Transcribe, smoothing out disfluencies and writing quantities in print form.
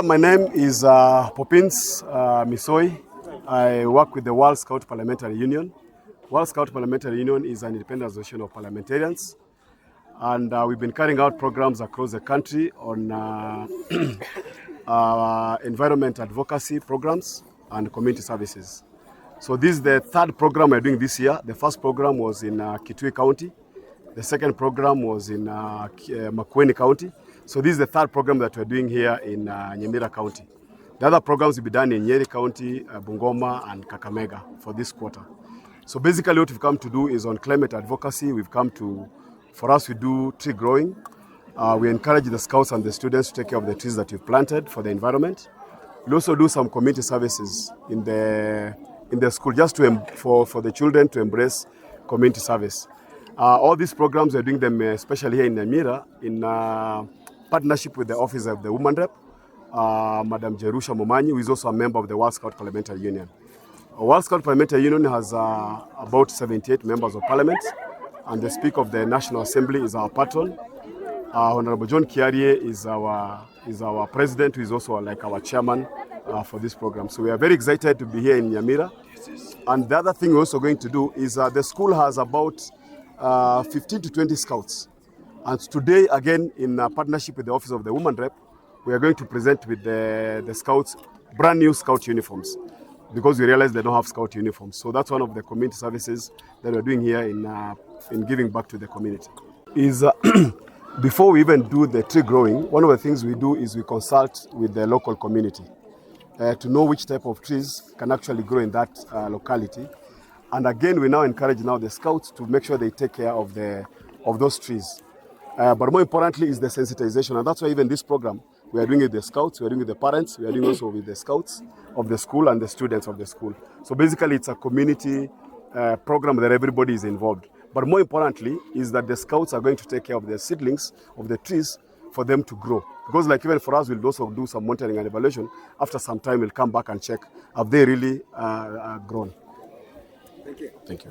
My name is Popins Misoi. I work with the World Scout Parliamentary Union. World Scout Parliamentary Union is an independent association of parliamentarians, and we've been carrying out programs across the country on environment advocacy programs and community services. So this is the third program we're doing this year. The first program was in Kitui County. The second program was in Makueni County. So this is the third program that we're doing here in Nyamira County. The other programs will be done in Nyeri County, Bungoma, and Kakamega for this quarter. So basically what we've come to do is on climate advocacy. We've come to, for us, we do tree growing. We encourage the scouts and the students to take care of the trees that we've planted for the environment. We also do some community services in the school, just for the children to embrace community service. All these programs, we're doing them especially here in Nyamira in partnership with the Office of the Woman Rep, Madam Jerusha Momanyi, who is also a member of the World Scout Parliamentary Union. World Scout Parliamentary Union has about 78 members of parliament, and the Speaker of the National Assembly is our patron. Honorable John Kiarie is our president, who is also like our chairman for this program. So we are very excited to be here in Nyamira. And the other thing we're also going to do is the school has about 15 to 20 scouts. And today, again, in partnership with the Office of the Woman Rep, we are going to present with the scouts brand new scout uniforms, because we realize they don't have scout uniforms. So that's one of the community services that we're doing here in giving back to the community. Before we even do the tree growing, one of the things we do is we consult with the local community to know which type of trees can actually grow in that locality. And again, we now encourage the scouts to make sure they take care of those trees. But more importantly is the sensitization. And that's why even this program, we are doing it with the scouts, we are doing it with the parents, we are doing also with the scouts of the school and the students of the school. So basically it's a community program that everybody is involved. But more importantly is that the scouts are going to take care of the seedlings of the trees for them to grow. Because like even for us, we'll also do some monitoring and evaluation. After some time, we'll come back and check, have they really grown? Thank you. Thank you.